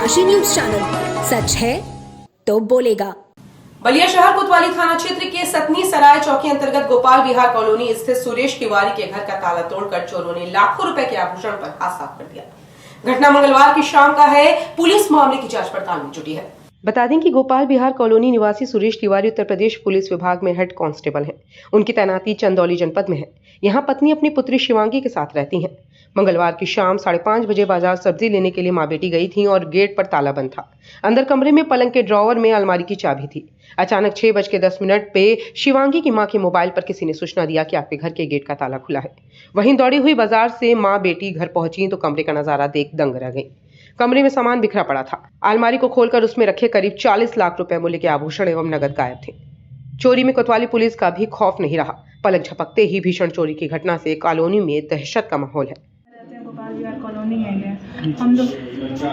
डनकाशी news channel, सच है तो बोलेगा। बलिया शहर कोतवाली थाना क्षेत्र के सतनी सराय चौकी अंतर्गत गोपाल विहार कॉलोनी स्थित सुरेश तिवारी के घर का ताला तोड़कर चोरों ने लाखों रुपए के आभूषण पर हाथ साफ कर दिया। घटना मंगलवार की शाम का है। पुलिस मामले की जांच पड़ताल में जुटी है। बता दें कि गोपाल विहार कॉलोनी निवासी सुरेश तिवारी उत्तर प्रदेश पुलिस विभाग में हेड कांस्टेबल हैं। उनकी तैनाती चंदौली जनपद में है। यहाँ पत्नी अपनी पुत्री शिवांगी के साथ रहती हैं। मंगलवार की शाम 5:30 बजे बाजार सब्जी लेने के लिए मां बेटी गई थी और गेट पर ताला बंद था। अंदर कमरे में पलंग के ड्रॉवर में अलमारी की चाबी थी। अचानक 6:10 पे शिवांगी की मां के मोबाइल पर किसी ने सूचना दिया कि आपके घर के गेट का ताला खुला है। वहीं दौड़ी हुई बाजार से मां बेटी घर पहुंची तो कमरे का नजारा देख दंग रह गई। कमरे में सामान बिखरा पड़ा था। अलमारी को खोलकर उसमें रखे करीब 40 लाख रुपए मूल्य के आभूषण एवं नगद गायब थे। चोरी में कोतवाली पुलिस का भी खौफ नहीं रहा। पलक झपकते ही भीषण चोरी की घटना से कॉलोनी में दहशत का माहौल है। गोपाल विहार कॉलोनी है। हम लोग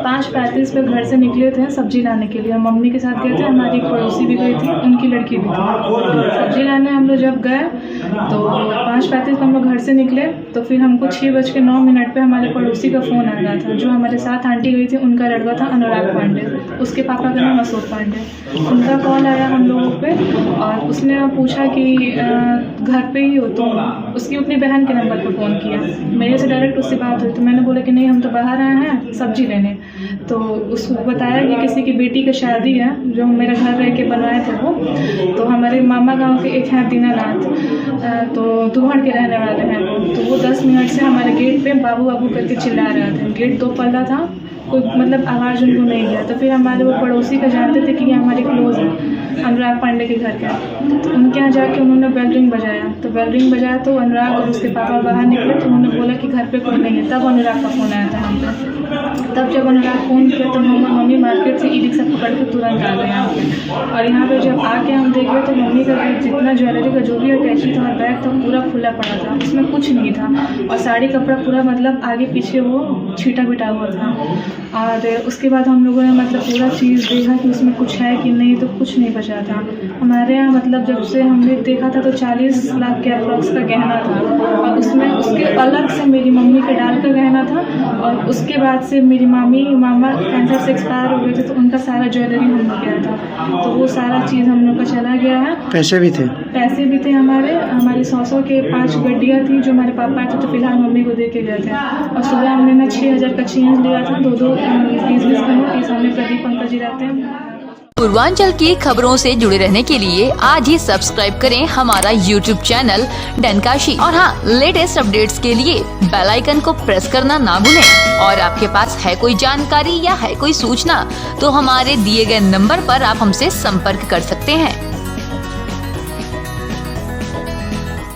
5:35 पे घर से निकले थे सब्जी लाने के लिए। हम मम्मी के साथ गए थे, हमारी एक पड़ोसी भी गई थी, उनकी लड़की भी थी। सब्जी लाने हम लोग जब गए तो 5:35 पे हम लोग घर से निकले तो फिर हमको 6:09 पे हमारे पड़ोसी का फ़ोन आ रहा था। जो हमारे साथ आंटी गई थी उनका लड़का था अनुराग पांडे, उसके पापा का नाम अशोक पांडे। उनका कॉल आया हम लोगों पे और उसने पूछा कि घर पे ही हो तो उसकी अपनी बहन के नंबर पर फ़ोन किया। मेरे से डायरेक्ट उससे बात हुई तो मैंने बोला कि नहीं हम तो बाहर आए हैं सब्जी लेने। तो उसको बताया कि किसी की बेटी की शादी है जो मेरा घर रह के बनवाए थे वो। तो हमारे मामा गांव के एक हैं दीनानाथ, तो दुहड़ के रहने वाले हैं वो। तो वो 10 मिनट से हमारे गेट पे बाबू बाबू करके चिल्ला रहे थे। गेट 2 पल्ला था, कोई मतलब आवाज़ उनको नहीं गया। तो फिर हमारे वो पड़ोसी का जानते थे कि ये हमारे क्लोज है अनुराग पांडे के घर का। तो उनके यहाँ जाके उन्होंने बेल रिंग बजाया। तो बेल रिंग बजाया तो अनुराग और उसके पापा बाहर निकले तो उन्होंने बोला कि घर पे कोई नहीं है। तब अनुराग का फ़ोन आया था हम पे। तब जब अनुराग फ़ोन किया तो मम्मी मार्केट से ई-रिक्शा पकड़ के तुरंत आ गए यहाँ पे। और यहाँ पे जब आके हम देखे तो मम्मी का जितना ज्वेलरी का जो भी अटैची था और बैग था पूरा खुला पड़ा था, उसमें कुछ नहीं था। और साड़ी कपड़ा पूरा मतलब आगे पीछे वो छीटा बिटा हुआ था। और उसके बाद हम लोगों ने मतलब पूरा चीज़ देखा कि उसमें कुछ है कि नहीं, तो कुछ नहीं बचा था। हमारे यहाँ मतलब जब से हमने देखा था तो 40 लाख के अप्रॉक्स का गहना था। और उसमें उसके अलग से मेरी मम्मी के डाल का गहना था। और उसके बाद से मेरी मामा कैंसर से एक्सपायर हो गए थे तो उनका सारा ज्वेलरी हम लोग गया था। तो वो सारा चीज़ हम लोग का चला गया है। पैसे भी थे हमारी 100 के 5 गड्डियाँ थी जो हमारे पापा थे तो फिलहाल मम्मी को दे के गए थे। और सुबह हमने ना 6000 का चेंज लिया था, 2-2 20 का नोट। सामने प्रदीप पंकज जी रहते हैं। पूर्वांचल की खबरों से जुड़े रहने के लिए आज ही सब्सक्राइब करें हमारा YouTube चैनल डनकाशी। और हाँ, लेटेस्ट अपडेट्स के लिए बेल आइकन को प्रेस करना ना भूलें। और आपके पास है कोई जानकारी या है कोई सूचना तो हमारे दिए गए नंबर पर आप हमसे संपर्क कर सकते हैं।